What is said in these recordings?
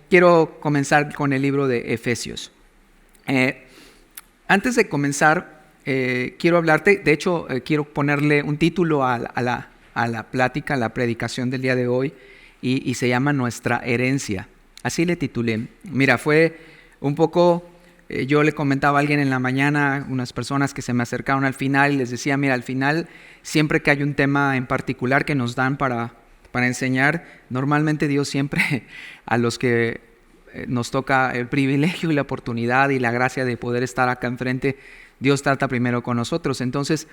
quiero comenzar con el libro de Efesios. Antes de comenzar, quiero hablarte, de hecho, quiero ponerle un título a la plática, a la predicación del día de hoy, y se llama Nuestra Herencia. Así le titulé. Mira, fue un poco, yo le comentaba a alguien en la mañana, unas personas que se me acercaron al final, y les decía, mira, al final, siempre que hay un tema en particular que nos dan para enseñar, normalmente Dios siempre a los que nos toca el privilegio y la oportunidad y la gracia de poder estar acá enfrente, Dios trata primero con nosotros. Entonces,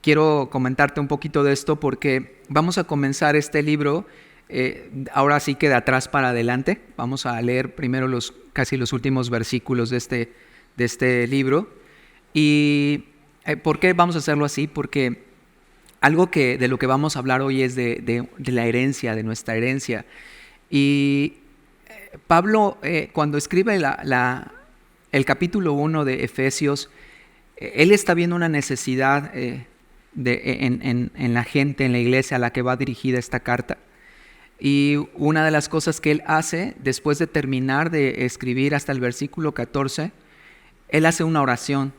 quiero comentarte un poquito de esto porque vamos a comenzar este libro, ahora sí que de atrás para adelante. Vamos a leer primero casi los últimos versículos de este libro. ¿Y por qué vamos a hacerlo así? Porque algo de lo que vamos a hablar hoy es de la herencia, de nuestra herencia. Y Pablo, cuando escribe el capítulo 1 de Efesios, él está viendo una necesidad en la gente, en la iglesia a la que va dirigida esta carta. Y una de las cosas que él hace, después de terminar de escribir hasta el versículo 14, él hace una oración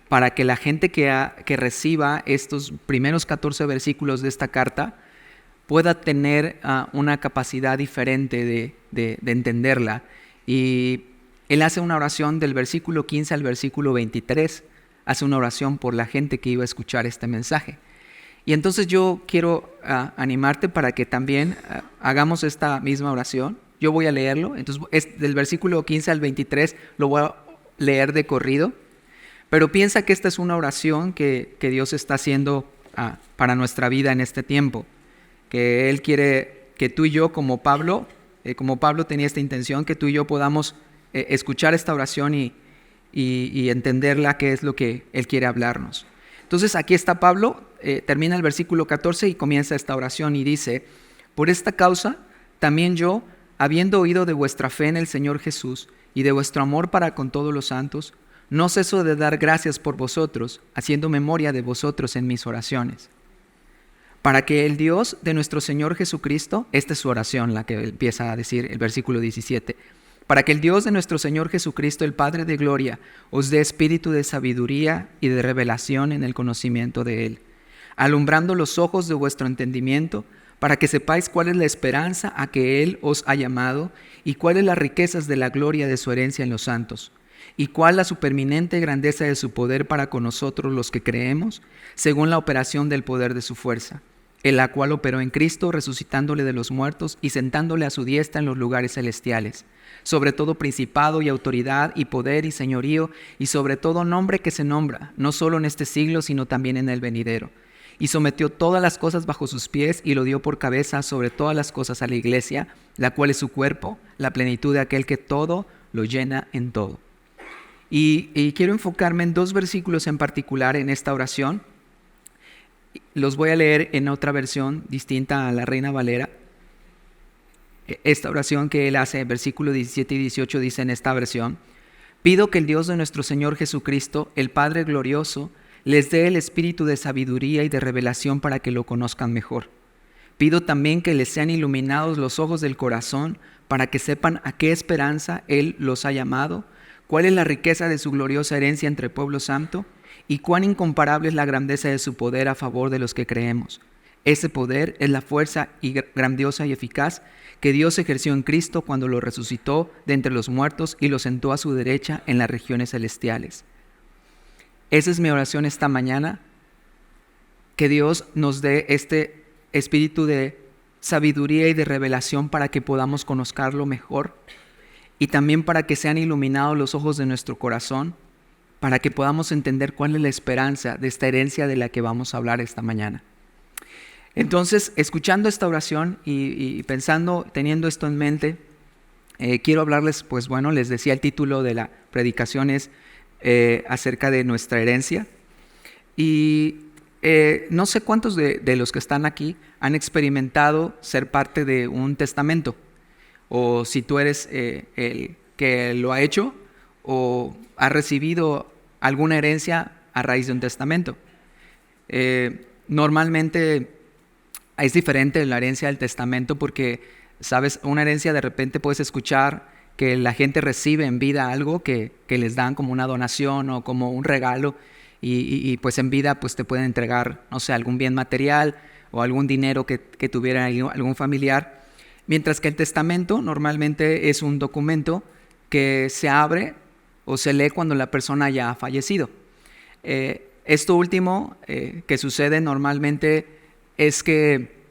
para que la gente que reciba estos primeros 14 versículos de esta carta pueda tener una capacidad diferente de entenderla. Y él hace una oración del versículo 15 al versículo 23, hace una oración por la gente que iba a escuchar este mensaje. Y entonces yo quiero animarte para que también hagamos esta misma oración. Yo voy a leerlo, entonces del versículo 15 al 23 lo voy a leer de corrido. Pero piensa que esta es una oración que Dios está haciendo para nuestra vida en este tiempo. Que Él quiere que tú y yo, como Pablo tenía esta intención, que tú y yo podamos escuchar esta oración y entenderla, qué es lo que Él quiere hablarnos. Entonces aquí está Pablo, termina el versículo 14 y comienza esta oración y dice: por esta causa también yo, habiendo oído de vuestra fe en el Señor Jesús y de vuestro amor para con todos los santos, no ceso de dar gracias por vosotros, haciendo memoria de vosotros en mis oraciones. Para que el Dios de nuestro Señor Jesucristo, esta es su oración, la que empieza a decir el versículo 17, para que el Dios de nuestro Señor Jesucristo, el Padre de gloria, os dé espíritu de sabiduría y de revelación en el conocimiento de Él, alumbrando los ojos de vuestro entendimiento, para que sepáis cuál es la esperanza a que Él os ha llamado y cuáles las riquezas de la gloria de su herencia en los santos, y cuál la superminente grandeza de su poder para con nosotros los que creemos, según la operación del poder de su fuerza, en la cual operó en Cristo, resucitándole de los muertos y sentándole a su diestra en los lugares celestiales, sobre todo principado y autoridad y poder y señorío, y sobre todo nombre que se nombra, no solo en este siglo, sino también en el venidero. Y sometió todas las cosas bajo sus pies y lo dio por cabeza sobre todas las cosas a la iglesia, la cual es su cuerpo, la plenitud de aquel que todo lo llena en todo. Y quiero enfocarme en dos versículos en particular en esta oración. Los voy a leer en otra versión distinta a la Reina Valera. Esta oración que él hace, versículos 17 y 18, dice en esta versión: pido que el Dios de nuestro Señor Jesucristo, el Padre glorioso, les dé el espíritu de sabiduría y de revelación para que lo conozcan mejor. Pido también que les sean iluminados los ojos del corazón para que sepan a qué esperanza Él los ha llamado, cuál es la riqueza de su gloriosa herencia entre pueblo santo y cuán incomparable es la grandeza de su poder a favor de los que creemos. Ese poder es la fuerza grandiosa y eficaz que Dios ejerció en Cristo cuando lo resucitó de entre los muertos y lo sentó a su derecha en las regiones celestiales. Esa es mi oración esta mañana, que Dios nos dé este espíritu de sabiduría y de revelación para que podamos conocerlo mejor, y también para que sean iluminados los ojos de nuestro corazón, para que podamos entender cuál es la esperanza de esta herencia de la que vamos a hablar esta mañana. Entonces, escuchando esta oración y pensando, teniendo esto en mente, quiero hablarles, les decía, el título de la predicación es acerca de nuestra herencia. Y no sé cuántos de los que están aquí han experimentado ser parte de un testamento, o si tú eres el que lo ha hecho o ha recibido alguna herencia a raíz de un testamento. Normalmente es diferente la herencia del testamento porque, ¿sabes? Una herencia de repente puedes escuchar que la gente recibe en vida algo que les dan como una donación o como un regalo y pues en vida pues te pueden entregar, no sé, algún bien material o algún dinero que tuviera algún familiar. Mientras que el testamento normalmente es un documento que se abre o se lee cuando la persona ya ha fallecido. Esto último que sucede normalmente es que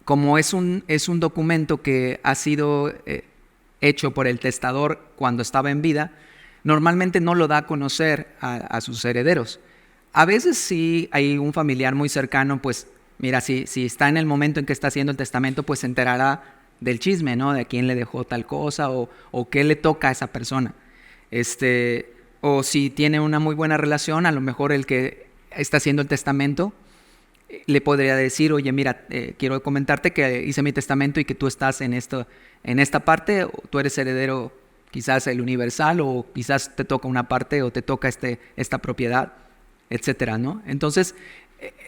como es un documento que ha sido hecho por el testador cuando estaba en vida, normalmente no lo da a conocer a sus herederos. A veces sí hay un familiar muy cercano, pues mira, si está en el momento en que está haciendo el testamento, pues se enterará del chisme, ¿no? De quién le dejó tal cosa o qué le toca a esa persona. O si tiene una muy buena relación, a lo mejor el que está haciendo el testamento le podría decir, oye, mira, quiero comentarte que hice mi testamento y que tú estás en esta parte, tú eres heredero quizás el universal o quizás te toca una parte o te toca esta propiedad, etcétera, ¿no? Entonces,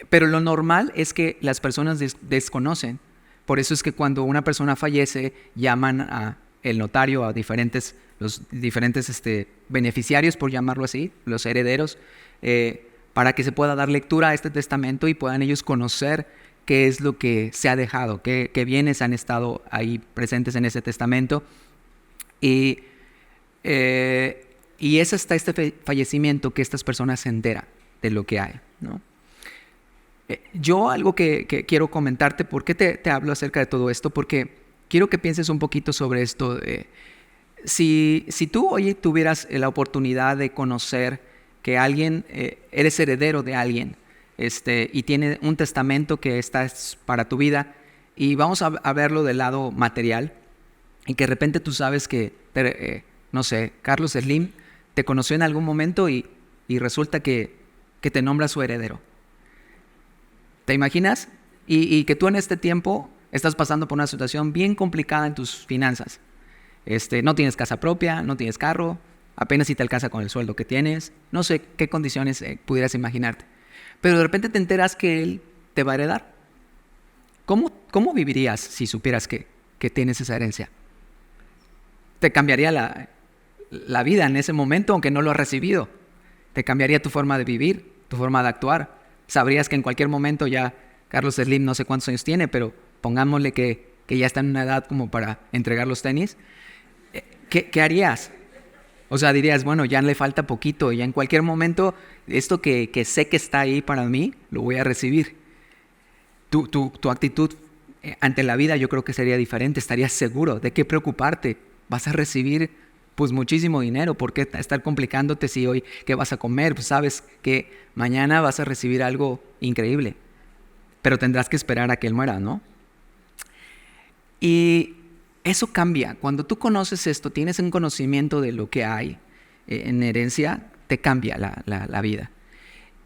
pero lo normal es que las personas desconocen. Por eso es que cuando una persona fallece, llaman a el notario, a los diferentes beneficiarios, por llamarlo así, los herederos, para que se pueda dar lectura a este testamento y puedan ellos conocer qué es lo que se ha dejado, qué bienes han estado ahí presentes en ese testamento. Y es hasta este fallecimiento que estas personas se enteran de lo que hay, ¿no? Yo algo que quiero comentarte, ¿por qué te hablo acerca de todo esto? Porque quiero que pienses un poquito sobre esto. Si tú hoy tuvieras la oportunidad de conocer que alguien, eres heredero de alguien, y tiene un testamento que está para tu vida, y vamos a verlo del lado material, y que de repente tú sabes que, no sé, Carlos Slim te conoció en algún momento y resulta que te nombra su heredero. ¿Te imaginas? Y que tú en este tiempo estás pasando por una situación bien complicada en tus finanzas. No tienes casa propia, no tienes carro, apenas si te alcanza con el sueldo que tienes, no sé qué condiciones pudieras imaginarte. Pero de repente te enteras que él te va a heredar. ¿Cómo vivirías si supieras que tienes esa herencia? Te cambiaría la vida en ese momento, aunque no lo has recibido. Te cambiaría tu forma de vivir, tu forma de actuar. Sabrías que en cualquier momento ya Carlos Slim no sé cuántos años tiene, pero pongámosle que ya está en una edad como para entregar los tenis. ¿Qué harías? O sea, dirías, bueno, ya le falta poquito, y ya en cualquier momento esto que sé que está ahí para mí, lo voy a recibir. Tu actitud ante la vida yo creo que sería diferente, estarías seguro. ¿De qué preocuparte? Vas a recibir pues muchísimo dinero. ¿Por qué estar complicándote si hoy qué vas a comer? Pues sabes que mañana vas a recibir algo increíble, pero tendrás que esperar a que él muera, ¿no? Y eso cambia. Cuando tú conoces esto, tienes un conocimiento de lo que hay en herencia, te cambia la vida.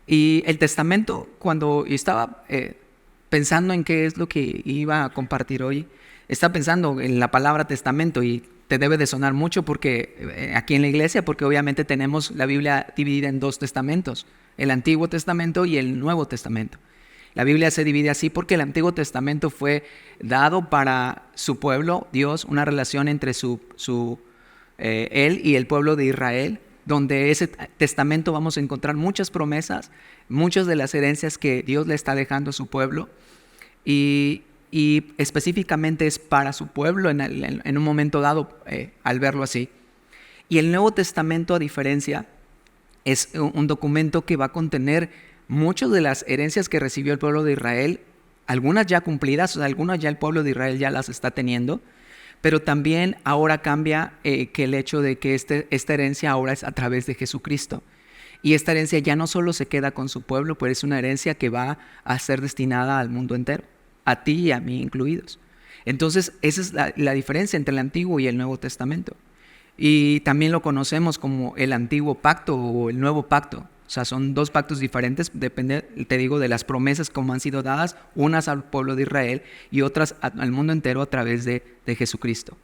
Y el testamento, cuando estaba pensando en qué es lo que iba a compartir hoy, estaba pensando en la palabra testamento, y te debe de sonar mucho porque aquí en la iglesia, porque obviamente tenemos la Biblia dividida en dos testamentos, el Antiguo Testamento y el Nuevo Testamento. La Biblia se divide así porque el Antiguo Testamento fue dado para su pueblo, Dios, una relación entre él y el pueblo de Israel, donde ese testamento vamos a encontrar muchas promesas, muchas de las herencias que Dios le está dejando a su pueblo, y específicamente es para su pueblo en un momento dado, al verlo así. Y el Nuevo Testamento, a diferencia, es un documento que va a contener muchas de las herencias que recibió el pueblo de Israel, algunas ya cumplidas, o sea, algunas ya el pueblo de Israel ya las está teniendo, pero también ahora cambia que el hecho de que esta herencia ahora es a través de Jesucristo. Y esta herencia ya no solo se queda con su pueblo, pero es una herencia que va a ser destinada al mundo entero, a ti y a mí incluidos. Entonces, esa es la diferencia entre el Antiguo y el Nuevo Testamento. Y también lo conocemos como el Antiguo Pacto o el Nuevo Pacto. O sea, son dos pactos diferentes, depende, te digo, de las promesas como han sido dadas, unas al pueblo de Israel y otras al mundo entero a través de Jesucristo.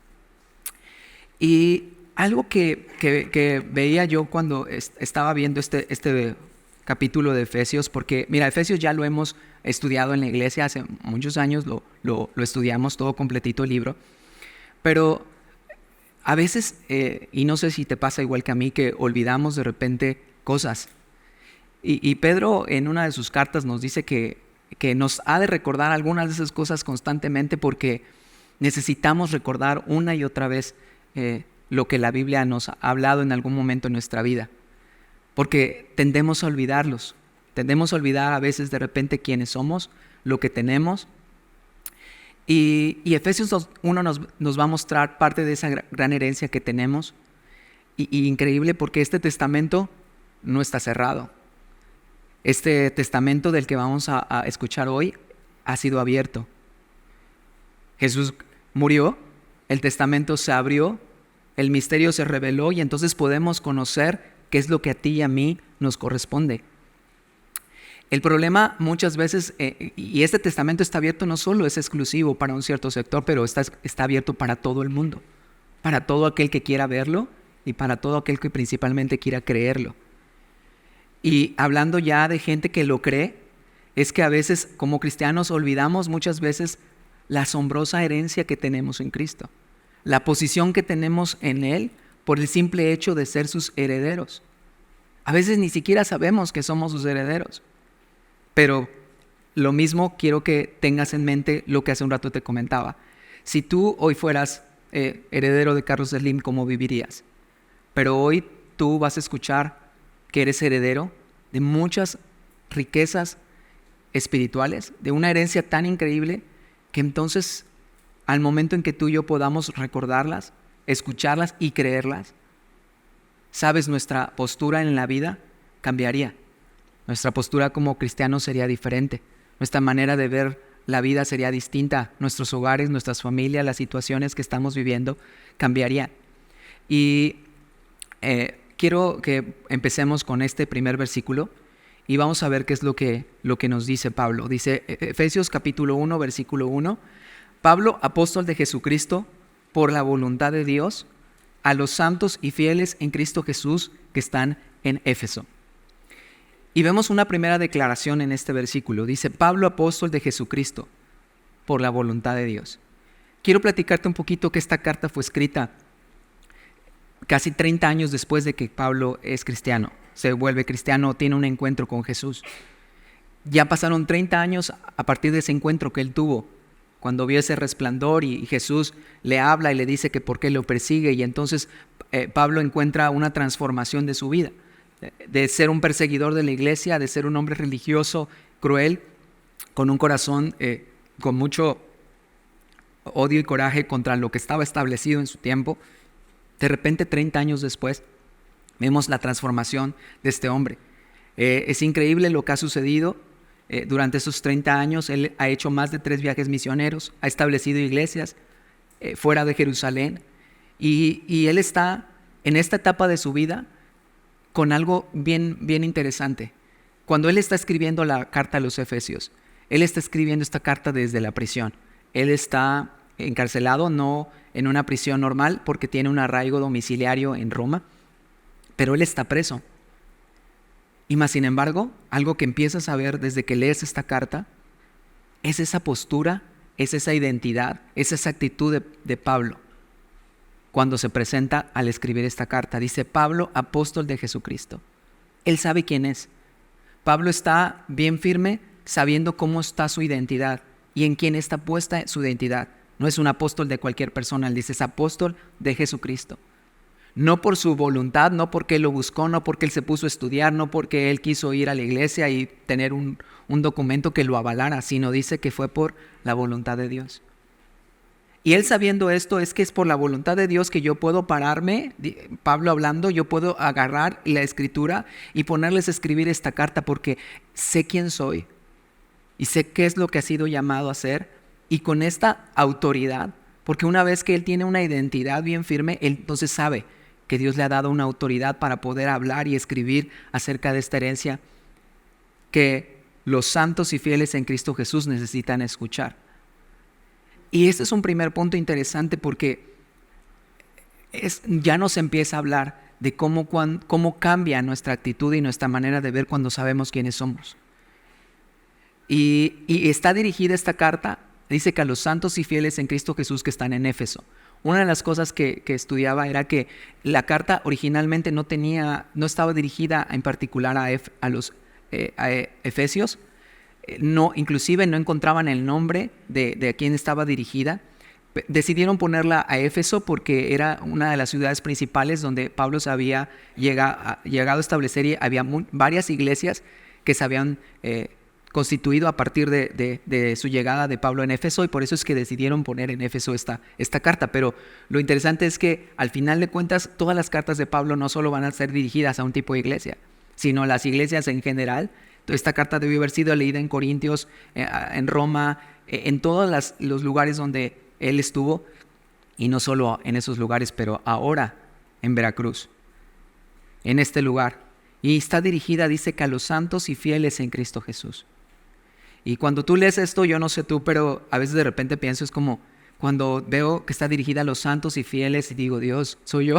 Y algo que veía yo cuando estaba viendo este capítulo de Efesios, porque mira, Efesios ya lo hemos estudiado en la iglesia hace muchos años, lo estudiamos todo completito el libro, pero a veces, y no sé si te pasa igual que a mí, que olvidamos de repente cosas. Y Pedro en una de sus cartas nos dice que nos ha de recordar algunas de esas cosas constantemente porque necesitamos recordar una y otra vez lo que la Biblia nos ha hablado en algún momento en nuestra vida. Porque tendemos a olvidarlos, tendemos a olvidar a veces de repente quiénes somos, lo que tenemos. Y Efesios 1 nos va a mostrar parte de esa gran herencia que tenemos. Y increíble porque este testamento no está cerrado. Este testamento del que vamos a escuchar hoy ha sido abierto. Jesús murió, el testamento se abrió, el misterio se reveló y entonces podemos conocer qué es lo que a ti y a mí nos corresponde. El problema muchas veces, y este testamento está abierto, no solo es exclusivo para un cierto sector, pero está abierto para todo el mundo, para todo aquel que quiera verlo y para todo aquel que principalmente quiera creerlo. Y hablando ya de gente que lo cree, es que a veces como cristianos olvidamos muchas veces la asombrosa herencia que tenemos en Cristo, la posición que tenemos en Él por el simple hecho de ser sus herederos. A veces ni siquiera sabemos que somos sus herederos, pero lo mismo quiero que tengas en mente lo que hace un rato te comentaba. Si tú hoy fueras heredero de Carlos Slim, ¿cómo vivirías? Pero hoy tú vas a escuchar que eres heredero de muchas riquezas espirituales, de una herencia tan increíble que entonces al momento en que tú y yo podamos recordarlas, escucharlas y creerlas, sabes, nuestra postura en la vida cambiaría. Nuestra postura como cristianos sería diferente. Nuestra manera de ver la vida sería distinta. Nuestros hogares, nuestras familias, las situaciones que estamos viviendo cambiarían. Y quiero que empecemos con este primer versículo y vamos a ver qué es lo que nos dice Pablo. Dice Efesios capítulo 1, versículo 1. Pablo, apóstol de Jesucristo, por la voluntad de Dios, a los santos y fieles en Cristo Jesús que están en Éfeso. Y vemos una primera declaración en este versículo. Dice, Pablo, apóstol de Jesucristo, por la voluntad de Dios. Quiero platicarte un poquito que esta carta fue escrita casi 30 años después de que Pablo es cristiano. Se vuelve cristiano, tiene un encuentro con Jesús. Ya pasaron 30 años a partir de ese encuentro que él tuvo, cuando vio ese resplandor y Jesús le habla y le dice que por qué lo persigue. Y entonces Pablo encuentra una transformación de su vida. De ser un perseguidor de la iglesia, de ser un hombre religioso, cruel, con un corazón con mucho odio y coraje contra lo que estaba establecido en su tiempo. De repente, 30 años después, vemos la transformación de este hombre. Es increíble lo que ha sucedido. Durante esos 30 años, él ha hecho más de 3 viajes misioneros, ha establecido iglesias fuera de Jerusalén, y él está en esta etapa de su vida con algo bien interesante. Cuando él está escribiendo la carta a los Efesios, él está escribiendo esta carta desde la prisión. Él está encarcelado, no en una prisión normal, porque tiene un arraigo domiciliario en Roma, pero él está preso. Y más sin embargo, algo que empiezas a ver desde que lees esta carta es esa postura, es esa identidad, es esa actitud de Pablo. Cuando se presenta al escribir esta carta, dice Pablo, apóstol de Jesucristo. Él sabe quién es. Pablo está bien firme sabiendo cómo está su identidad y en quién está puesta su identidad. No es un apóstol de cualquier persona, él dice es apóstol de Jesucristo. No por su voluntad, no porque él lo buscó, no porque él se puso a estudiar, no porque él quiso ir a la iglesia y tener un documento que lo avalara, sino dice que fue por la voluntad de Dios. Y él sabiendo esto, es que es por la voluntad de Dios que yo puedo pararme, Pablo hablando, yo puedo agarrar la escritura y ponerles a escribir esta carta porque sé quién soy y sé qué es lo que ha sido llamado a hacer, y con esta autoridad, porque una vez que él tiene una identidad bien firme, él entonces sabe que Dios le ha dado una autoridad para poder hablar y escribir acerca de esta herencia que los santos y fieles en Cristo Jesús necesitan escuchar. Y este es un primer punto interesante porque ya nos empieza a hablar de cómo cambia nuestra actitud y nuestra manera de ver cuando sabemos quiénes somos. Y está dirigida esta carta, dice que a los santos y fieles en Cristo Jesús que están en Éfeso. Una de las cosas que estudiaba era que la carta originalmente no estaba dirigida en particular a los efesios. Inclusive no encontraban el nombre de a quién estaba dirigida. Decidieron ponerla a Éfeso porque era una de las ciudades principales donde Pablo se había llegado a establecer, y había varias iglesias que se habían constituido a partir de su llegada de Pablo en Éfeso, y por eso es que decidieron poner en Éfeso esta carta. Pero lo interesante es que al final de cuentas todas las cartas de Pablo no solo van a ser dirigidas a un tipo de iglesia, sino las iglesias en general. Esta carta debió haber sido leída en Corintios, en Roma, en todos los lugares donde él estuvo, y no solo en esos lugares, pero ahora en Veracruz, en este lugar. Y está dirigida, dice, que a los santos y fieles en Cristo Jesús. Y cuando tú lees esto, yo no sé tú, pero a veces de repente pienso, es como cuando veo que está dirigida a los santos y fieles y digo, Dios, ¿soy yo?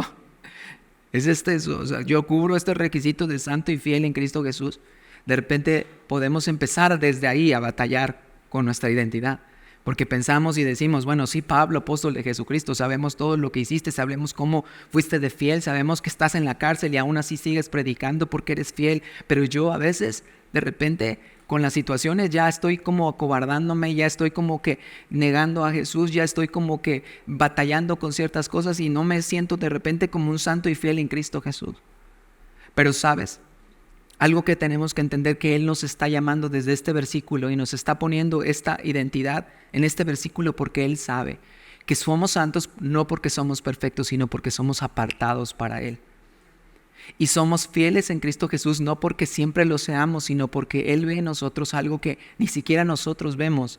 O sea, yo cubro este requisito de santo y fiel en Cristo Jesús. De repente podemos empezar desde ahí a batallar con nuestra identidad, porque pensamos y decimos, bueno, sí, Pablo, apóstol de Jesucristo, sabemos todo lo que hiciste, sabemos cómo fuiste de fiel, sabemos que estás en la cárcel y aún así sigues predicando porque eres fiel, pero yo a veces, de repente, con las situaciones ya estoy como acobardándome, ya estoy como que negando a Jesús, ya estoy como que batallando con ciertas cosas y no me siento de repente como un santo y fiel en Cristo Jesús. Pero ¿sabes? Algo que tenemos que entender, que Él nos está llamando desde este versículo y nos está poniendo esta identidad en este versículo porque Él sabe que somos santos no porque somos perfectos, sino porque somos apartados para Él. Y somos fieles en Cristo Jesús no porque siempre lo seamos, sino porque Él ve en nosotros algo que ni siquiera nosotros vemos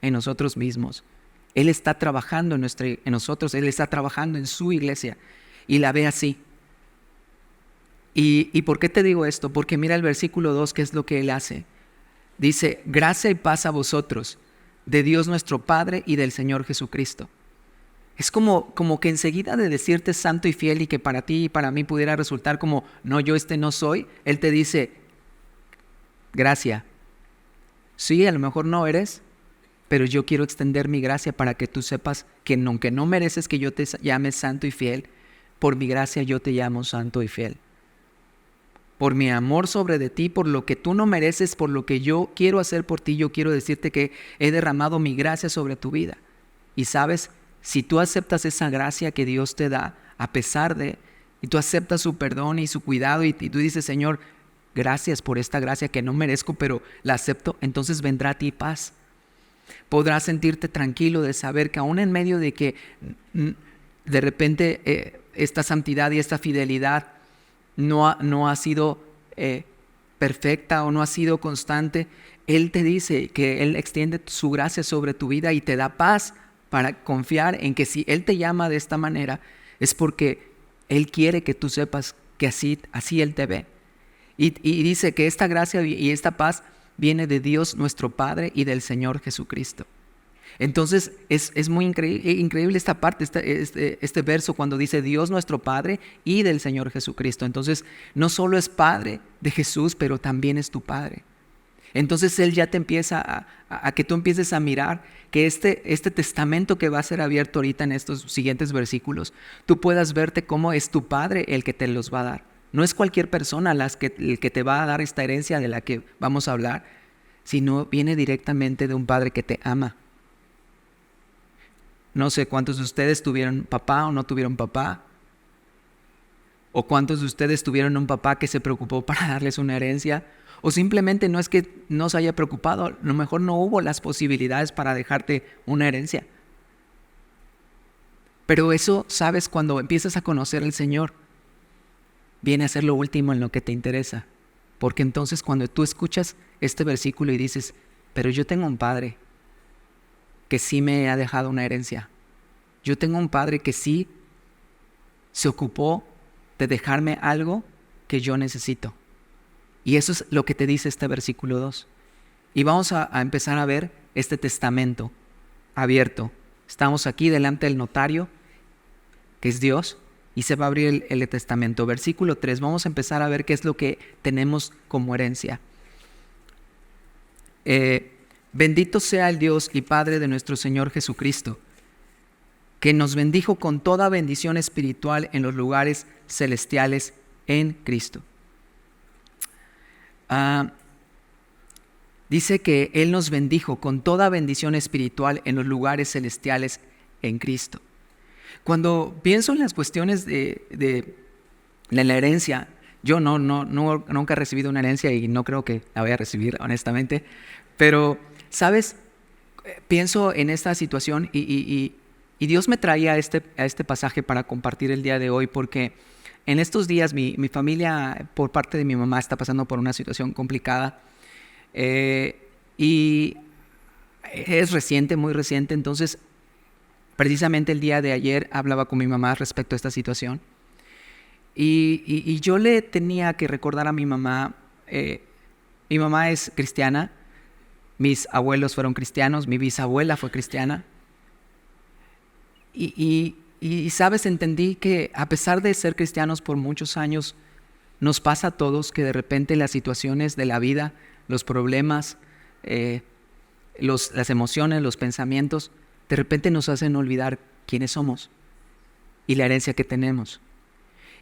en nosotros mismos. Él está trabajando en nosotros, Él está trabajando en su iglesia y la ve así. ¿Y por qué te digo esto? Porque mira el versículo 2, ¿qué es lo que Él hace? Dice, gracia y paz a vosotros, de Dios nuestro Padre y del Señor Jesucristo. Es como que enseguida de decirte santo y fiel y que para ti y para mí pudiera resultar como, no, yo no soy, Él te dice, gracia. Sí, a lo mejor no eres, pero yo quiero extender mi gracia para que tú sepas que aunque no mereces que yo te llame santo y fiel, por mi gracia yo te llamo santo y fiel. Por mi amor sobre de ti, por lo que tú no mereces, por lo que yo quiero hacer por ti, yo quiero decirte que he derramado mi gracia sobre tu vida. Y sabes, si tú aceptas esa gracia que Dios te da, a pesar de, y tú aceptas su perdón y su cuidado, y tú dices, Señor, gracias por esta gracia que no merezco, pero la acepto, entonces vendrá a ti paz. Podrás sentirte tranquilo de saber que aún en medio de que de repente esta santidad y esta fidelidad no ha sido perfecta o no ha sido constante, Él te dice que Él extiende su gracia sobre tu vida y te da paz para confiar en que si Él te llama de esta manera es porque Él quiere que tú sepas que así Él te ve. Y dice que esta gracia y esta paz viene de Dios nuestro Padre y del Señor Jesucristo. Entonces es muy increíble esta parte, este verso cuando dice Dios nuestro Padre y del Señor Jesucristo. Entonces no solo es Padre de Jesús, pero también es tu Padre. Entonces Él ya te empieza a que tú empieces a mirar que este testamento que va a ser abierto ahorita en estos siguientes versículos, tú puedas verte cómo es tu Padre el que te los va a dar. No es cualquier persona el que te va a dar esta herencia de la que vamos a hablar, sino viene directamente de un Padre que te ama. No sé cuántos de ustedes tuvieron papá o no tuvieron papá, o cuántos de ustedes tuvieron un papá que se preocupó para darles una herencia, o simplemente no es que no se haya preocupado, a lo mejor no hubo las posibilidades para dejarte una herencia. Pero eso, sabes, cuando empiezas a conocer al Señor, viene a ser lo último en lo que te interesa. Porque entonces cuando tú escuchas este versículo y dices, pero yo tengo un Padre que sí me ha dejado una herencia. Yo tengo un Padre que sí se ocupó de dejarme algo que yo necesito. Y eso es lo que te dice este versículo 2. Y vamos a empezar a ver este testamento abierto. Estamos aquí delante del notario, que es Dios, y se va a abrir el testamento. Versículo 3, vamos a empezar a ver qué es lo que tenemos como herencia. Bendito sea el Dios y Padre de nuestro Señor Jesucristo, que nos bendijo con toda bendición espiritual en los lugares celestiales en Cristo. Dice que Él nos bendijo con toda bendición espiritual en los lugares celestiales en Cristo. Cuando pienso en las cuestiones de la herencia, yo nunca he recibido una herencia y no creo que la vaya a recibir, honestamente. Pero, ¿sabes? Pienso en esta situación y Dios me traía a este pasaje para compartir el día de hoy, porque en estos días mi familia, por parte de mi mamá, está pasando por una situación complicada. Y es reciente, muy reciente. Entonces, precisamente el día de ayer hablaba con mi mamá respecto a esta situación. Y yo le tenía que recordar a mi mamá es cristiana, mis abuelos fueron cristianos, mi bisabuela fue cristiana. Y sabes, entendí que a pesar de ser cristianos por muchos años, nos pasa a todos que de repente las situaciones de la vida, los problemas, las emociones, los pensamientos, de repente nos hacen olvidar quiénes somos y la herencia que tenemos.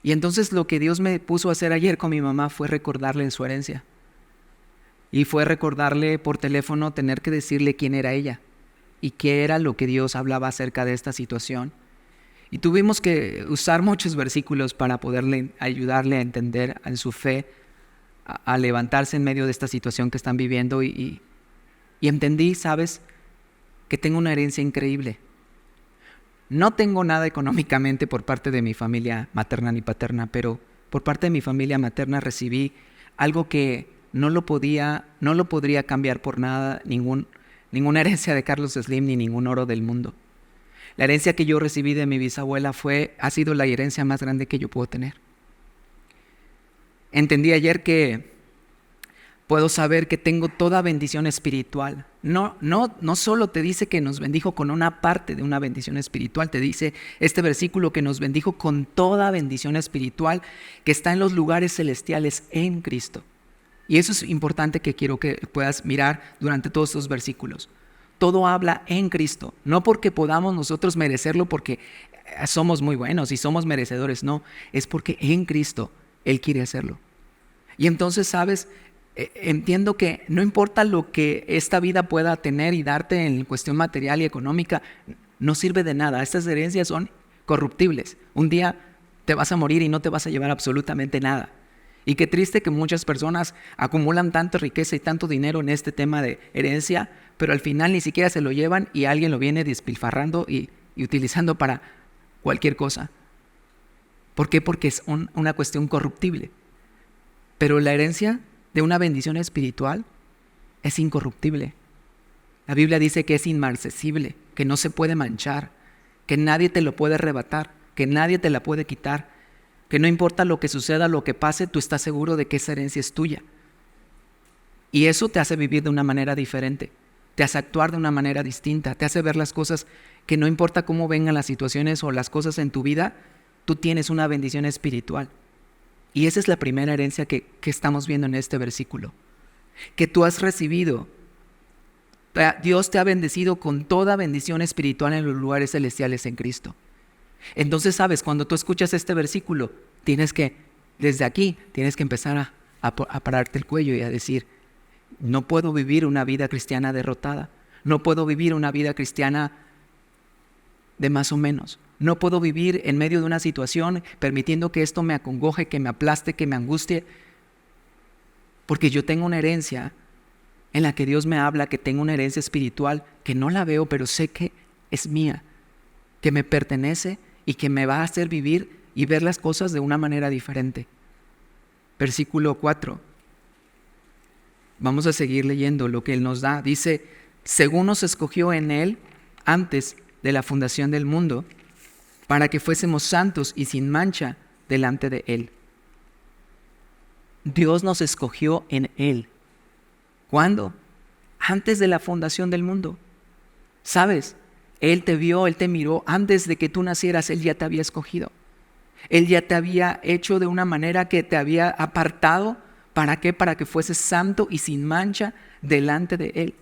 Y entonces lo que Dios me puso a hacer ayer con mi mamá fue recordarle su herencia. Y fue recordarle por teléfono, tener que decirle quién era ella y qué era lo que Dios hablaba acerca de esta situación. Y tuvimos que usar muchos versículos para poderle ayudarle a entender en su fe, a levantarse en medio de esta situación que están viviendo. Y entendí, ¿sabes?, que tengo una herencia increíble. No tengo nada económicamente por parte de mi familia materna ni paterna, pero por parte de mi familia materna recibí algo que no lo podría cambiar por nada, ninguna herencia de Carlos Slim ni ningún oro del mundo. La herencia que yo recibí de mi bisabuela ha sido la herencia más grande que yo puedo tener. Entendí ayer que puedo saber que tengo toda bendición espiritual. No solo te dice que nos bendijo con una parte de una bendición espiritual, te dice este versículo que nos bendijo con toda bendición espiritual que está en los lugares celestiales en Cristo. Y eso es importante, que quiero que puedas mirar durante todos estos versículos. Todo habla en Cristo, no porque podamos nosotros merecerlo, porque somos muy buenos y somos merecedores, no, es porque en Cristo Él quiere hacerlo. Y entonces, ¿sabes?, entiendo que no importa lo que esta vida pueda tener y darte en cuestión material y económica, no sirve de nada. Estas herencias son corruptibles. Un día te vas a morir y no te vas a llevar absolutamente nada. Y qué triste que muchas personas acumulan tanta riqueza y tanto dinero en este tema de herencia, pero al final ni siquiera se lo llevan y alguien lo viene despilfarrando y utilizando para cualquier cosa. ¿Por qué? Porque es una cuestión corruptible. Pero la herencia de una bendición espiritual es incorruptible. La Biblia dice que es inmarcesible, que no se puede manchar, que nadie te lo puede arrebatar, que nadie te la puede quitar, que no importa lo que suceda, lo que pase, tú estás seguro de que esa herencia es tuya. Y eso te hace vivir de una manera diferente, te hace actuar de una manera distinta, te hace ver las cosas que no importa cómo vengan las situaciones o las cosas en tu vida, tú tienes una bendición espiritual. Y esa es la primera herencia que estamos viendo en este versículo, que tú has recibido. Dios te ha bendecido con toda bendición espiritual en los lugares celestiales en Cristo. Entonces, sabes, cuando tú escuchas este versículo, desde aquí, tienes que empezar a pararte el cuello y a decir, no puedo vivir una vida cristiana derrotada, no puedo vivir una vida cristiana de más o menos. No puedo vivir en medio de una situación permitiendo que esto me acongoje, que me aplaste, que me angustie, porque yo tengo una herencia en la que Dios me habla, que tengo una herencia espiritual que no la veo, pero sé que es mía, que me pertenece y que me va a hacer vivir y ver las cosas de una manera diferente. Versículo 4. Vamos a seguir leyendo lo que Él nos da. Dice, según nos escogió en Él antes de la fundación del mundo, para que fuésemos santos y sin mancha delante de Él. Dios nos escogió en Él. ¿Cuándo? Antes de la fundación del mundo. ¿Sabes? Él te vio, Él te miró. Antes de que tú nacieras, Él ya te había escogido. Él ya te había hecho de una manera que te había apartado. ¿Para qué? Para que fueses santo y sin mancha delante de Él.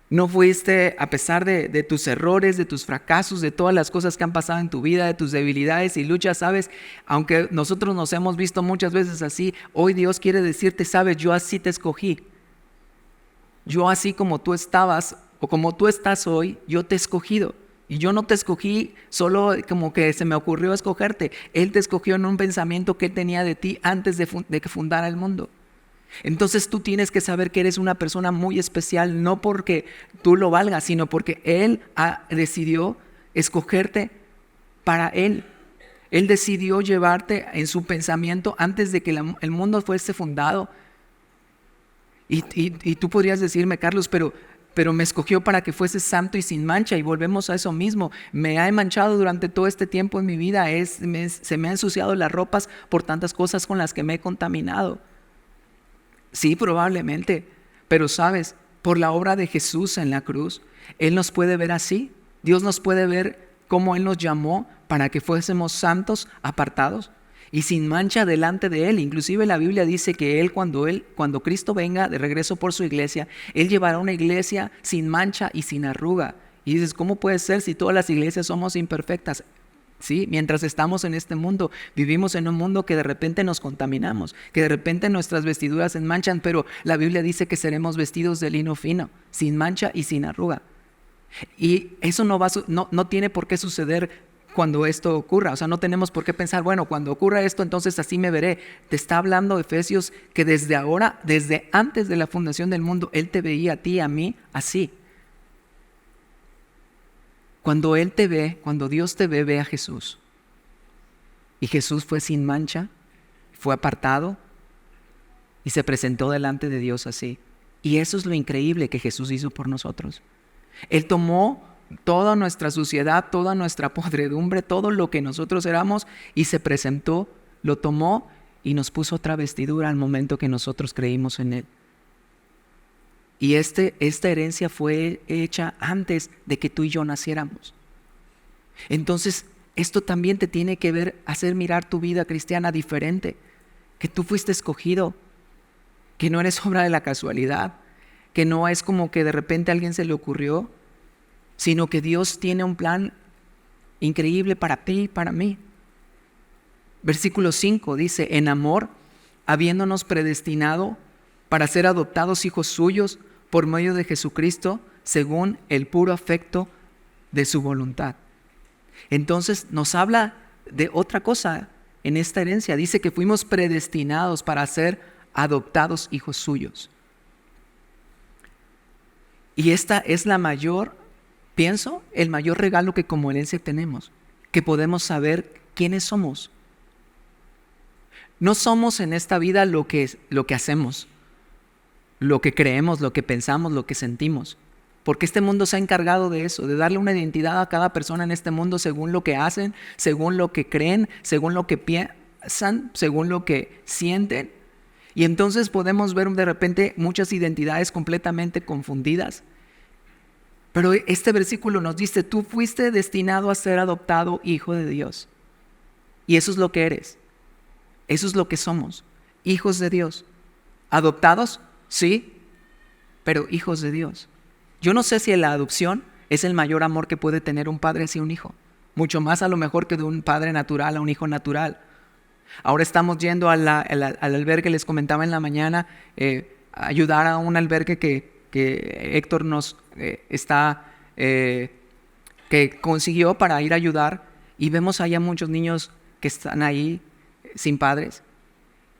No fuiste, a pesar de tus errores, de tus fracasos, de todas las cosas que han pasado en tu vida, de tus debilidades y luchas, ¿sabes? Aunque nosotros nos hemos visto muchas veces así, hoy Dios quiere decirte, ¿sabes? Yo así te escogí. Yo así como tú estabas o como tú estás hoy, yo te he escogido. Y yo no te escogí solo como que se me ocurrió escogerte. Él te escogió en un pensamiento que Él tenía de ti antes de que fundara el mundo. Entonces tú tienes que saber que eres una persona muy especial, no porque tú lo valgas, sino porque Él decidió escogerte para Él. Él decidió llevarte en su pensamiento antes de que el mundo fuese fundado. Y tú podrías decirme, Carlos, pero me escogió para que fuese santo y sin mancha, y volvemos a eso mismo. Me ha manchado durante todo este tiempo en mi vida, se me han ensuciado las ropas por tantas cosas con las que me he contaminado. Sí, probablemente, pero sabes, por la obra de Jesús en la cruz, Él nos puede ver así. Dios nos puede ver como Él nos llamó para que fuésemos santos, apartados y sin mancha delante de Él. Inclusive la Biblia dice que cuando Cristo venga de regreso por su iglesia, Él llevará una iglesia sin mancha y sin arruga. Y dices, ¿cómo puede ser si todas las iglesias somos imperfectas? Sí, mientras estamos en este mundo, vivimos en un mundo que de repente nos contaminamos, que de repente nuestras vestiduras se manchan, pero la Biblia dice que seremos vestidos de lino fino, sin mancha y sin arruga. Y eso no tiene por qué suceder cuando esto ocurra. O sea, no tenemos por qué pensar, bueno, cuando ocurra esto, entonces así me veré. Te está hablando Efesios que desde ahora, desde antes de la fundación del mundo, Él te veía a ti, a mí, así. Cuando Él te ve, cuando Dios te ve a Jesús. Y Jesús fue sin mancha, fue apartado y se presentó delante de Dios así. Y eso es lo increíble que Jesús hizo por nosotros. Él tomó toda nuestra suciedad, toda nuestra podredumbre, todo lo que nosotros éramos y se presentó, lo tomó y nos puso otra vestidura al momento que nosotros creímos en Él. Y esta herencia fue hecha antes de que tú y yo naciéramos. Entonces, esto también te tiene que hacer mirar tu vida cristiana diferente. Que tú fuiste escogido, que no eres obra de la casualidad, que no es como que de repente a alguien se le ocurrió, sino que Dios tiene un plan increíble para ti y para mí. Versículo 5 dice, en amor, habiéndonos predestinado para ser adoptados hijos suyos por medio de Jesucristo, según el puro afecto de su voluntad. Entonces nos habla de otra cosa en esta herencia. Dice que fuimos predestinados para ser adoptados hijos suyos. Y esta es el mayor regalo que como herencia tenemos, que podemos saber quiénes somos. No somos en esta vida lo que hacemos, lo que creemos, lo que pensamos, lo que sentimos. Porque este mundo se ha encargado de eso, de darle una identidad a cada persona en este mundo según lo que hacen, según lo que creen, según lo que piensan, según lo que sienten. Y entonces podemos ver de repente muchas identidades completamente confundidas. Pero este versículo nos dice, tú fuiste destinado a ser adoptado hijo de Dios. Y eso es lo que eres. Eso es lo que somos, hijos de Dios. ¿Adoptados? Sí, pero hijos de Dios. Yo no sé si la adopción es el mayor amor que puede tener un padre hacia un hijo. Mucho más a lo mejor que de un padre natural a un hijo natural. Ahora estamos yendo al albergue, les comentaba en la mañana, ayudar a un albergue que Héctor nos que consiguió para ir a ayudar. Y vemos allá muchos niños que están ahí sin padres.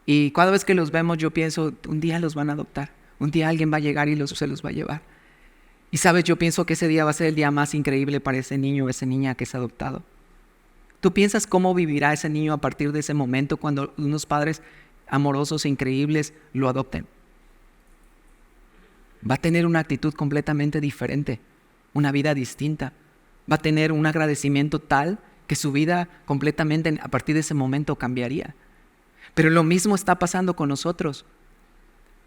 Y cada vez que los vemos yo pienso, un día los van a adoptar. Un día alguien va a llegar y se los va a llevar. Y sabes, yo pienso que ese día va a ser el día más increíble para ese niño o esa niña que es adoptado. ¿Tú piensas cómo vivirá ese niño a partir de ese momento cuando unos padres amorosos e increíbles lo adopten? Va a tener una actitud completamente diferente, una vida distinta. Va a tener un agradecimiento tal que su vida completamente a partir de ese momento cambiaría. Pero lo mismo está pasando con nosotros.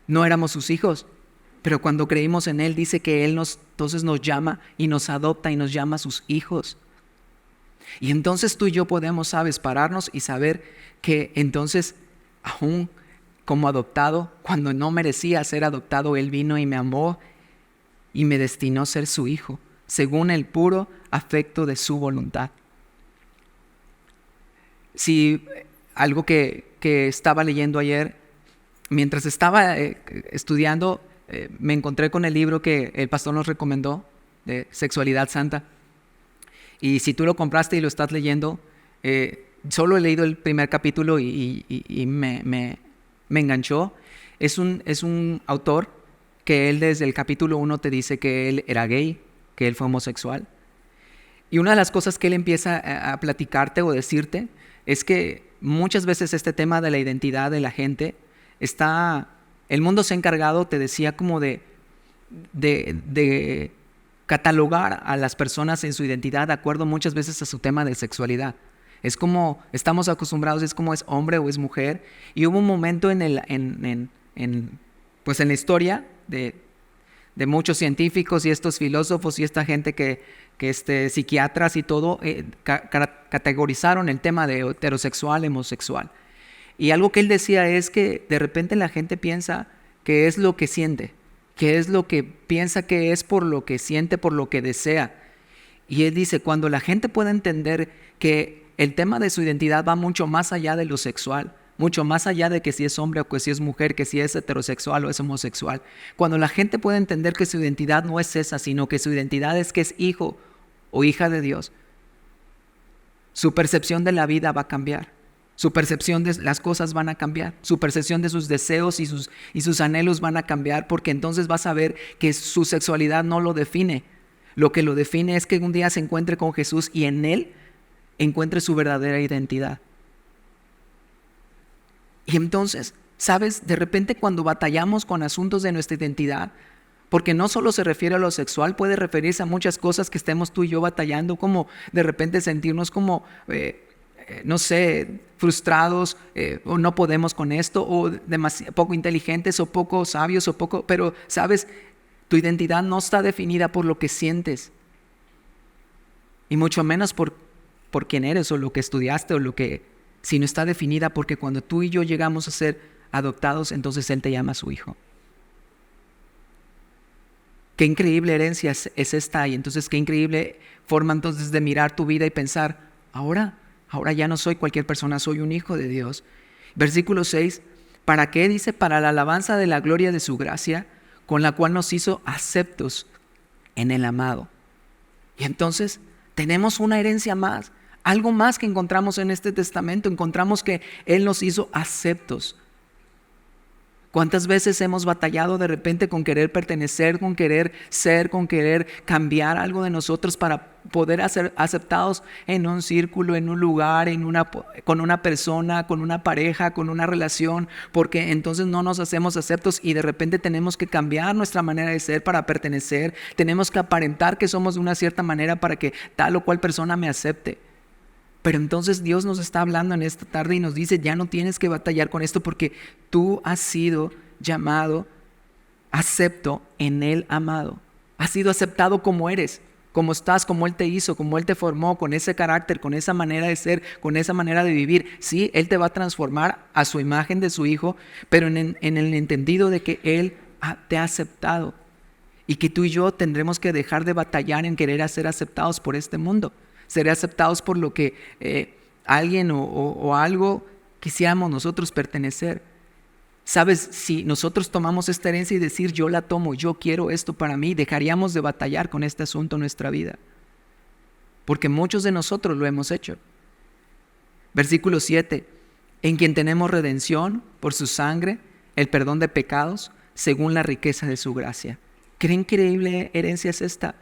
No éramos sus hijos, pero cuando creímos en Él dice que Él entonces nos llama y nos adopta y nos llama sus hijos. Y entonces tú y yo podemos, ¿sabes?, pararnos y saber que entonces, aún como adoptado, cuando no merecía ser adoptado, Él vino y me amó y me destinó a ser su hijo, según el puro afecto de su voluntad. Si algo que estaba leyendo ayer, mientras estaba estudiando, me encontré con el libro que el pastor nos recomendó, de Sexualidad Santa. Y si tú lo compraste y lo estás leyendo, solo he leído el primer capítulo y me enganchó. Es un autor que él desde el capítulo 1 te dice que él era gay, que él fue homosexual. Y una de las cosas que él empieza a platicarte o decirte es que muchas veces este tema de la identidad de la gente el mundo se ha encargado, te decía, como de catalogar a las personas en su identidad de acuerdo muchas veces a su tema de sexualidad. Es como estamos acostumbrados, es como es hombre o es mujer. Y hubo un momento en la historia de muchos científicos y estos filósofos y esta gente que psiquiatras y todo, categorizaron el tema de heterosexual, homosexual. Y algo que él decía es que de repente la gente piensa que es lo que siente, que es lo que piensa que es por lo que siente, por lo que desea. Y él dice, cuando la gente puede entender que el tema de su identidad va mucho más allá de lo sexual, mucho más allá de que si es hombre o que si es mujer, que si es heterosexual o es homosexual. Cuando la gente puede entender que su identidad no es esa, sino que su identidad es que es hijo o hija de Dios, su percepción de la vida va a cambiar. Su percepción de las cosas van a cambiar, su percepción de sus deseos y sus anhelos van a cambiar, porque entonces vas a ver que su sexualidad no lo define. Lo que lo define es que un día se encuentre con Jesús y en Él encuentre su verdadera identidad. Y entonces, ¿sabes? De repente cuando batallamos con asuntos de nuestra identidad, porque no solo se refiere a lo sexual, puede referirse a muchas cosas que estemos tú y yo batallando, como de repente sentirnos como frustrados, o no podemos con esto, o poco inteligentes, o poco sabios, pero sabes, tu identidad no está definida por lo que sientes, y mucho menos por quién eres, o lo que estudiaste, sino está definida porque cuando tú y yo llegamos a ser adoptados, entonces Él te llama a su hijo. Qué increíble herencia es esta, y entonces qué increíble forma entonces de mirar tu vida y pensar, ahora ya no soy cualquier persona, soy un hijo de Dios. Versículo 6, ¿para qué? Dice, para la alabanza de la gloria de su gracia, con la cual nos hizo aceptos en el amado. Y entonces tenemos una herencia más, algo más que encontramos en este testamento. Encontramos que Él nos hizo aceptos. ¿Cuántas veces hemos batallado de repente con querer pertenecer, con querer ser, con querer cambiar algo de nosotros para poder ser aceptados en un círculo, en un lugar, con una persona, con una pareja, con una relación? Porque entonces no nos hacemos aceptos y de repente tenemos que cambiar nuestra manera de ser para pertenecer. Tenemos que aparentar que somos de una cierta manera para que tal o cual persona me acepte. Pero entonces Dios nos está hablando en esta tarde y nos dice, ya no tienes que batallar con esto, porque tú has sido llamado acepto en el amado. Has sido aceptado como eres, como estás, como Él te hizo, como Él te formó, con ese carácter, con esa manera de ser, con esa manera de vivir. Sí, Él te va a transformar a su imagen de su Hijo, pero en el entendido de que Él te ha aceptado, y que tú y yo tendremos que dejar de batallar en querer ser aceptados por este mundo. Ser aceptados por lo que alguien o algo quisiéramos nosotros pertenecer. Sabes, si nosotros tomamos esta herencia y decir yo la tomo, yo quiero esto para mí, dejaríamos de batallar con este asunto en nuestra vida, porque muchos de nosotros lo hemos hecho. Versículo 7, en quien tenemos redención por su sangre, el perdón de pecados, según la riqueza de su gracia. ¿Qué increíble herencia es esta?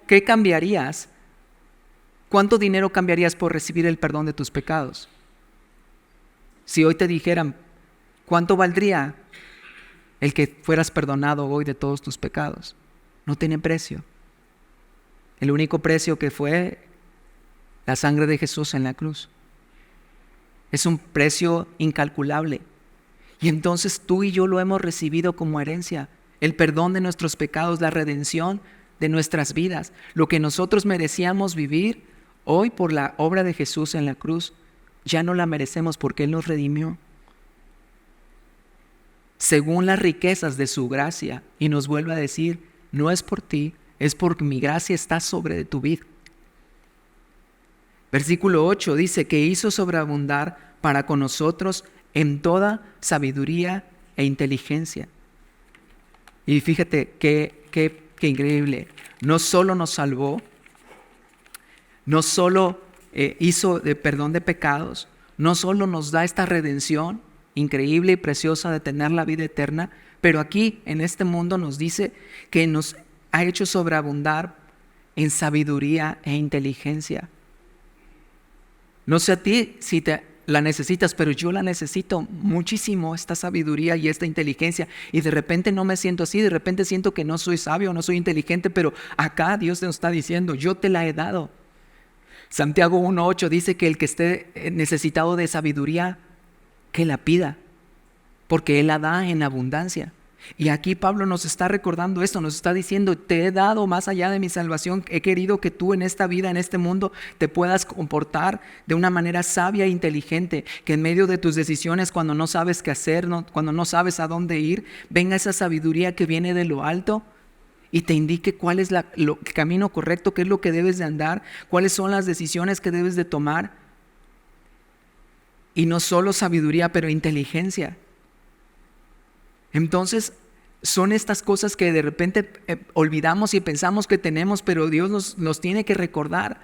¿Qué cambiarías? ¿Cuánto dinero cambiarías por recibir el perdón de tus pecados? Si hoy te dijeran, ¿cuánto valdría el que fueras perdonado hoy de todos tus pecados? No tiene precio. El único precio que fue la sangre de Jesús en la cruz. Es un precio incalculable. Y entonces tú y yo lo hemos recibido como herencia. El perdón de nuestros pecados, la redención de nuestras vidas. Lo que nosotros merecíamos vivir, Hoy, por la obra de Jesús en la cruz, ya no la merecemos porque Él nos redimió según las riquezas de su gracia, y nos vuelve a decir, no es por ti, es porque mi gracia está sobre de tu vida. Versículo 8 dice que hizo sobreabundar para con nosotros en toda sabiduría e inteligencia. Y fíjate qué increíble. No solo nos salvó, no solo hizo de perdón de pecados, no solo nos da esta redención increíble y preciosa de tener la vida eterna, pero aquí en este mundo nos dice que nos ha hecho sobreabundar en sabiduría e inteligencia. No sé a ti si te la necesitas, pero yo la necesito muchísimo, esta sabiduría y esta inteligencia. Y de repente no me siento así, de repente siento que no soy sabio, no soy inteligente, pero acá Dios nos está diciendo, yo te la he dado. Santiago 1:8 dice que el que esté necesitado de sabiduría, que la pida, porque Él la da en abundancia. Y aquí Pablo nos está recordando esto, nos está diciendo, te he dado más allá de mi salvación, he querido que tú en esta vida, en este mundo, te puedas comportar de una manera sabia e inteligente, que en medio de tus decisiones, cuando no sabes qué hacer, cuando no sabes a dónde ir, venga esa sabiduría que viene de lo alto y te indique cuál es el camino correcto, qué es lo que debes de andar, cuáles son las decisiones que debes de tomar. Y no solo sabiduría, pero inteligencia. Entonces, son estas cosas que de repente olvidamos y pensamos que tenemos, pero Dios nos tiene que recordar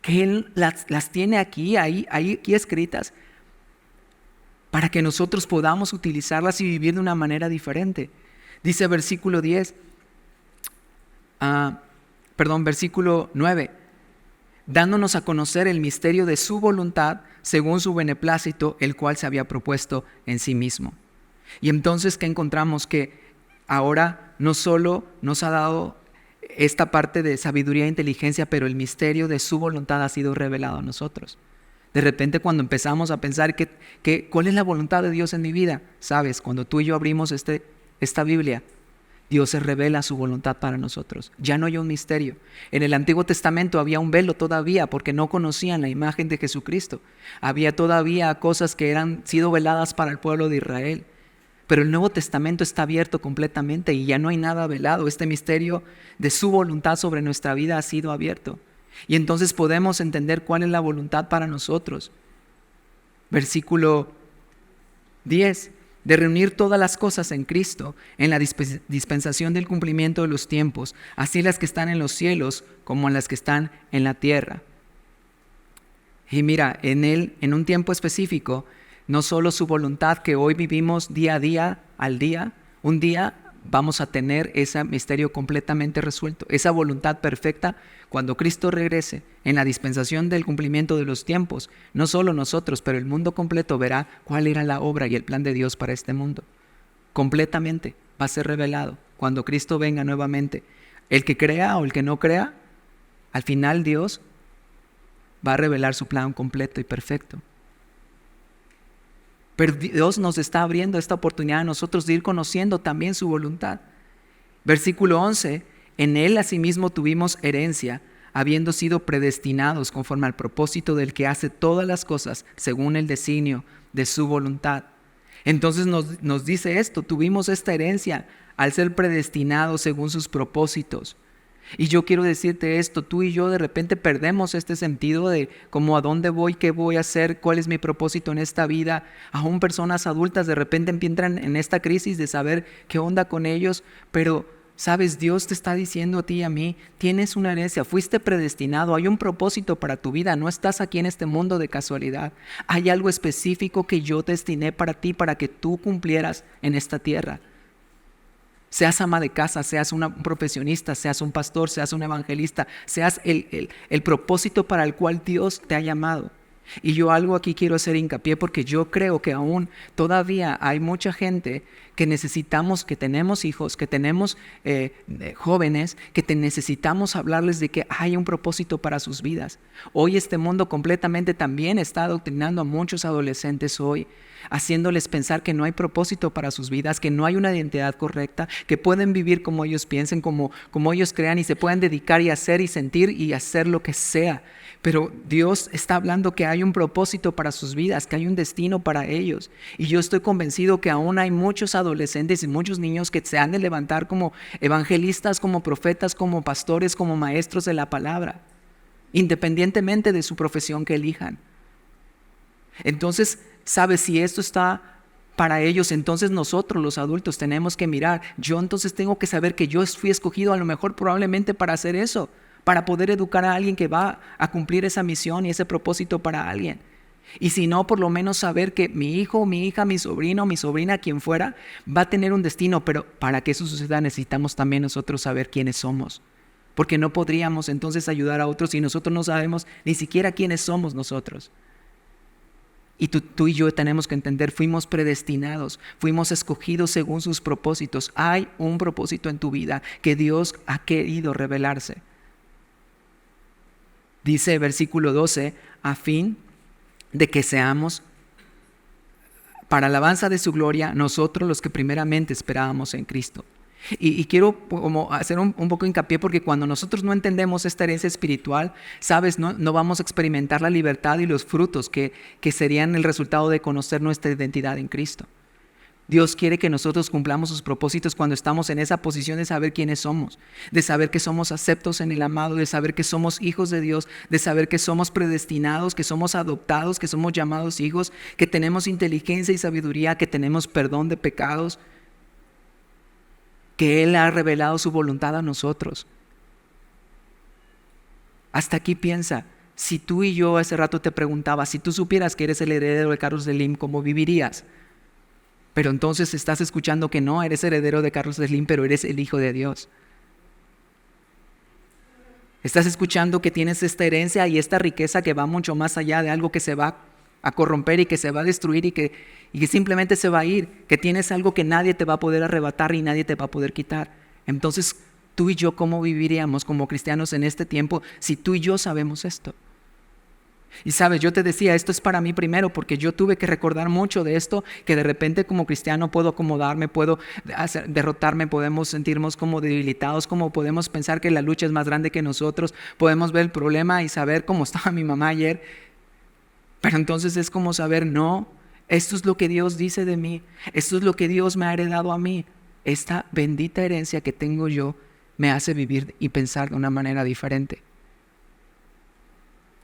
que Él las tiene aquí escritas, para que nosotros podamos utilizarlas y vivir de una manera diferente. Dice versículo 9, dándonos a conocer el misterio de su voluntad, según su beneplácito, el cual se había propuesto en sí mismo. Y entonces, ¿qué encontramos? Que ahora no solo nos ha dado esta parte de sabiduría e inteligencia, pero el misterio de su voluntad ha sido revelado a nosotros. De repente, cuando empezamos a pensar ¿cuál es la voluntad de Dios en mi vida? Sabes, cuando tú y yo abrimos esta Biblia, Dios se revela su voluntad para nosotros. Ya no hay un misterio. En el Antiguo Testamento había un velo todavía porque no conocían la imagen de Jesucristo. Había todavía cosas que han sido veladas para el pueblo de Israel. Pero el Nuevo Testamento está abierto completamente y ya no hay nada velado. Este misterio de su voluntad sobre nuestra vida ha sido abierto. Y entonces podemos entender cuál es la voluntad para nosotros. Versículo 10. De reunir todas las cosas en Cristo, en la dispensación del cumplimiento de los tiempos, así las que están en los cielos como las que están en la tierra. Y mira, en Él, en un tiempo específico, no solo su voluntad que hoy vivimos día a día, al día, un día vamos a tener ese misterio completamente resuelto, esa voluntad perfecta cuando Cristo regrese en la dispensación del cumplimiento de los tiempos. No solo nosotros, pero el mundo completo verá cuál era la obra y el plan de Dios para este mundo. Completamente va a ser revelado cuando Cristo venga nuevamente. El que crea o el que no crea, al final Dios va a revelar su plan completo y perfecto. Pero Dios nos está abriendo esta oportunidad a nosotros de ir conociendo también su voluntad. Versículo 11, en Él asimismo tuvimos herencia, habiendo sido predestinados conforme al propósito del que hace todas las cosas según el designio de su voluntad. Entonces nos dice esto, tuvimos esta herencia al ser predestinados según sus propósitos. Y yo quiero decirte esto, tú y yo de repente perdemos este sentido de como a dónde voy, qué voy a hacer, cuál es mi propósito en esta vida. Aún personas adultas de repente entran en esta crisis de saber qué onda con ellos, pero sabes, Dios te está diciendo a ti y a mí, tienes una herencia, fuiste predestinado, hay un propósito para tu vida, no estás aquí en este mundo de casualidad. Hay algo específico que yo destiné para ti, para que tú cumplieras en esta tierra. Seas ama de casa, seas un profesionista, seas un pastor, seas un evangelista, seas el propósito para el cual Dios te ha llamado. Y yo algo aquí quiero hacer hincapié porque yo creo que aún todavía hay mucha gente que necesitamos, que tenemos hijos, que tenemos jóvenes, que necesitamos hablarles de que hay un propósito para sus vidas. Hoy este mundo completamente también está adoctrinando a muchos adolescentes hoy, haciéndoles pensar que no hay propósito para sus vidas, que no hay una identidad correcta, que pueden vivir como ellos piensen, como ellos crean y se pueden dedicar y hacer y sentir y hacer lo que sea. Pero Dios está hablando que hay un propósito para sus vidas, que hay un destino para ellos. Y yo estoy convencido que aún hay muchos adolescentes y muchos niños que se han de levantar como evangelistas, como profetas, como pastores, como maestros de la palabra, independientemente de su profesión que elijan. Entonces, ¿sabes? Si esto está para ellos, entonces nosotros los adultos tenemos que mirar. Yo entonces tengo que saber que yo fui escogido a lo mejor probablemente para hacer eso, para poder educar a alguien que va a cumplir esa misión y ese propósito para alguien. Y si no, por lo menos saber que mi hijo, mi hija, mi sobrino, mi sobrina, quien fuera, va a tener un destino. Pero para que eso suceda necesitamos también nosotros saber quiénes somos. Porque no podríamos entonces ayudar a otros si nosotros no sabemos ni siquiera quiénes somos nosotros. Y tú y yo tenemos que entender, fuimos predestinados, fuimos escogidos según sus propósitos. Hay un propósito en tu vida que Dios ha querido revelarse. Dice versículo 12, a fin de que seamos para alabanza de su gloria nosotros los que primeramente esperábamos en Cristo. Y quiero como hacer un poco hincapié porque cuando nosotros no entendemos esta herencia espiritual, sabes, no vamos a experimentar la libertad y los frutos que serían el resultado de conocer nuestra identidad en Cristo. Dios quiere que nosotros cumplamos sus propósitos cuando estamos en esa posición de saber quiénes somos, de saber que somos aceptos en el amado, de saber que somos hijos de Dios, de saber que somos predestinados, que somos adoptados, que somos llamados hijos, que tenemos inteligencia y sabiduría, que tenemos perdón de pecados, que Él ha revelado su voluntad a nosotros. Hasta aquí piensa, si tú y yo hace rato te preguntaba, si tú supieras que eres el heredero de Carlos Slim, ¿cómo vivirías? Pero entonces estás escuchando que no eres heredero de Carlos Slim, pero eres el hijo de Dios. Estás escuchando que tienes esta herencia y esta riqueza que va mucho más allá de algo que se va a corromper y que se va a destruir y que simplemente se va a ir, que tienes algo que nadie te va a poder arrebatar y nadie te va a poder quitar. Entonces, tú y yo, ¿cómo viviríamos como cristianos en este tiempo si tú y yo sabemos esto? Y sabes, yo te decía, esto es para mí primero porque yo tuve que recordar mucho de esto, que de repente como cristiano puedo acomodarme, puedo derrotarme, podemos sentirnos como debilitados, como podemos pensar que la lucha es más grande que nosotros, podemos ver el problema y saber cómo estaba mi mamá ayer. Pero entonces es como saber, no, esto es lo que Dios dice de mí, esto es lo que Dios me ha heredado a mí. Esta bendita herencia que tengo yo me hace vivir y pensar de una manera diferente.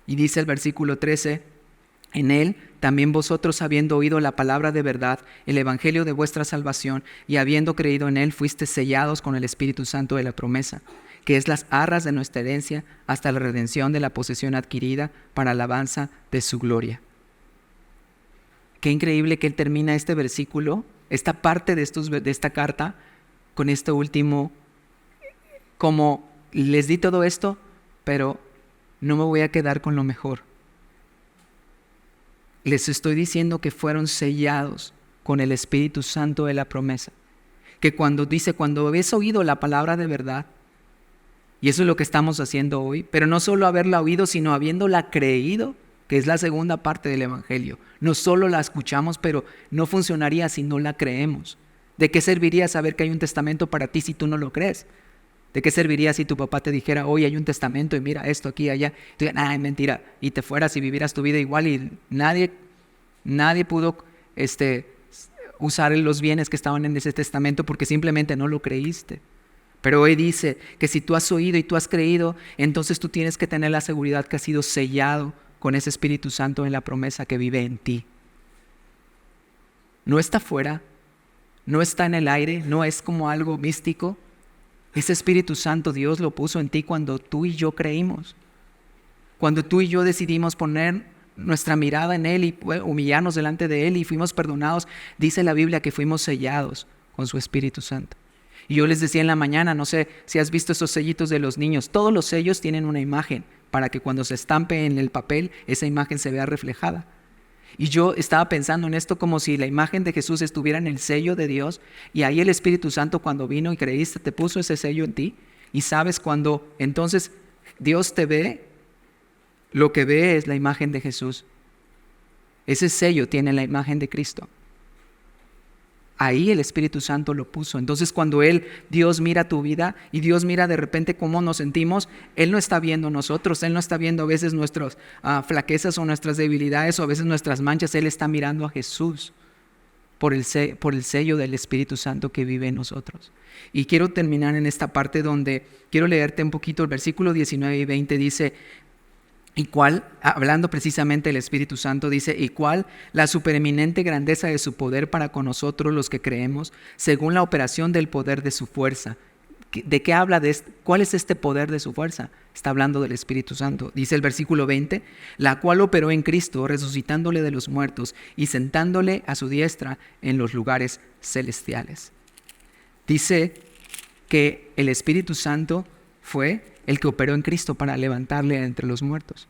Y dice el versículo 13, en Él también vosotros habiendo oído la palabra de verdad, el evangelio de vuestra salvación, y habiendo creído en Él, fuisteis sellados con el Espíritu Santo de la promesa, que es las arras de nuestra herencia hasta la redención de la posesión adquirida para alabanza de su gloria. Qué increíble que Él termina este versículo, esta parte de esta carta, con esto último, como les di todo esto, pero no me voy a quedar con lo mejor. Les estoy diciendo que fueron sellados con el Espíritu Santo de la promesa. Que cuando habéis oído la palabra de verdad, y eso es lo que estamos haciendo hoy, pero no solo haberla oído, sino habiéndola creído, que es la segunda parte del Evangelio. No solo la escuchamos, pero no funcionaría si no la creemos. ¿De qué serviría saber que hay un testamento para ti si tú no lo crees? ¿De qué serviría si tu papá te dijera, hoy hay un testamento y mira esto aquí y allá? Y tú digas, es mentira. Y te fueras y vivieras tu vida igual y nadie pudo usar los bienes que estaban en ese testamento porque simplemente no lo creíste. Pero hoy dice que si tú has oído y tú has creído, entonces tú tienes que tener la seguridad que has sido sellado con ese Espíritu Santo en la promesa que vive en ti. No está fuera, no está en el aire, no es como algo místico. Ese Espíritu Santo Dios lo puso en ti cuando tú y yo creímos. Cuando tú y yo decidimos poner nuestra mirada en Él y humillarnos delante de Él y fuimos perdonados, dice la Biblia que fuimos sellados con su Espíritu Santo. Y yo les decía en la mañana, no sé si has visto esos sellitos de los niños, todos los sellos tienen una imagen, para que cuando se estampe en el papel, esa imagen se vea reflejada. Y yo estaba pensando en esto como si la imagen de Jesús estuviera en el sello de Dios, y ahí el Espíritu Santo, cuando vino y creíste, te puso ese sello en ti. Y sabes, cuando entonces Dios te ve, lo que ve es la imagen de Jesús. Ese sello tiene la imagen de Cristo. Ahí el Espíritu Santo lo puso. Entonces cuando Dios mira tu vida y Dios mira de repente cómo nos sentimos, Él no está viendo nosotros, Él no está viendo a veces nuestras flaquezas o nuestras debilidades o a veces nuestras manchas. Él está mirando a Jesús por el sello del Espíritu Santo que vive en nosotros. Y quiero terminar en esta parte donde quiero leerte un poquito el versículo 19 y 20. Dice: y cuál, hablando precisamente del Espíritu Santo, dice: y cuál la supereminente grandeza de su poder para con nosotros los que creemos, según la operación del poder de su fuerza. ¿De qué habla? ¿Cuál es este poder de su fuerza? Está hablando del Espíritu Santo. Dice el versículo 20, la cual operó en Cristo, resucitándole de los muertos y sentándole a su diestra en los lugares celestiales. Dice que el Espíritu Santo fue el que operó en Cristo para levantarle entre los muertos.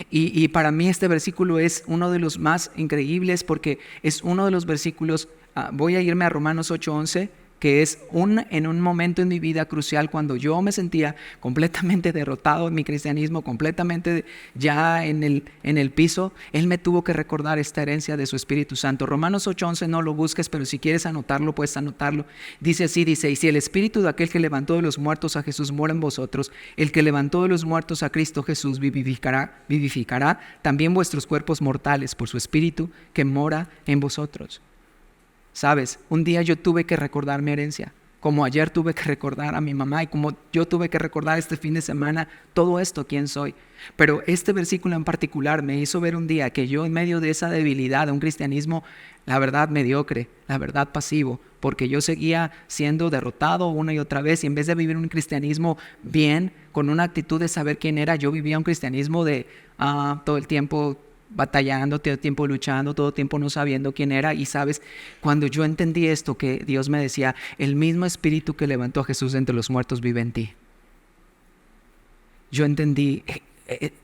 Y para mí este versículo es uno de los más increíbles porque es uno de los versículos, voy a irme a Romanos 8:11, que es en un momento en mi vida crucial cuando yo me sentía completamente derrotado en mi cristianismo, completamente ya en el piso. Él me tuvo que recordar esta herencia de su Espíritu Santo. Romanos 8:11 no lo busques, pero si quieres anotarlo, puedes anotarlo. Dice así, dice: y si el Espíritu de aquel que levantó de los muertos a Jesús mora en vosotros, el que levantó de los muertos a Cristo Jesús vivificará también vuestros cuerpos mortales por su Espíritu que mora en vosotros. Sabes, un día yo tuve que recordar mi herencia, como ayer tuve que recordar a mi mamá y como yo tuve que recordar este fin de semana todo esto, quién soy. Pero este versículo en particular me hizo ver un día que yo en medio de esa debilidad de un cristianismo, la verdad mediocre, la verdad pasivo, porque yo seguía siendo derrotado una y otra vez y en vez de vivir un cristianismo bien, con una actitud de saber quién era, yo vivía un cristianismo de todo el tiempo batallando, todo el tiempo luchando, todo el tiempo no sabiendo quién era. Y sabes, cuando yo entendí esto, que Dios me decía: el mismo Espíritu que levantó a Jesús de entre los muertos vive en ti. Yo entendí,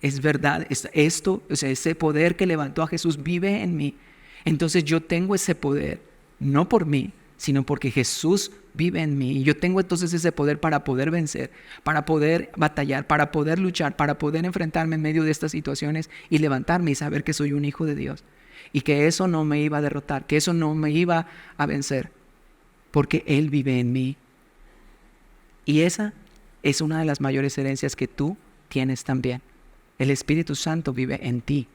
es verdad, esto, o sea, ese poder que levantó a Jesús vive en mí. Entonces yo tengo ese poder, no por mí, sino porque Jesús vive en mí. Y yo tengo entonces ese poder para poder vencer, para poder batallar, para poder luchar, para poder enfrentarme en medio de estas situaciones y levantarme y saber que soy un hijo de Dios. Y que eso no me iba a derrotar, que eso no me iba a vencer, porque Él vive en mí. Y esa es una de las mayores herencias que tú tienes también. El Espíritu Santo vive en ti.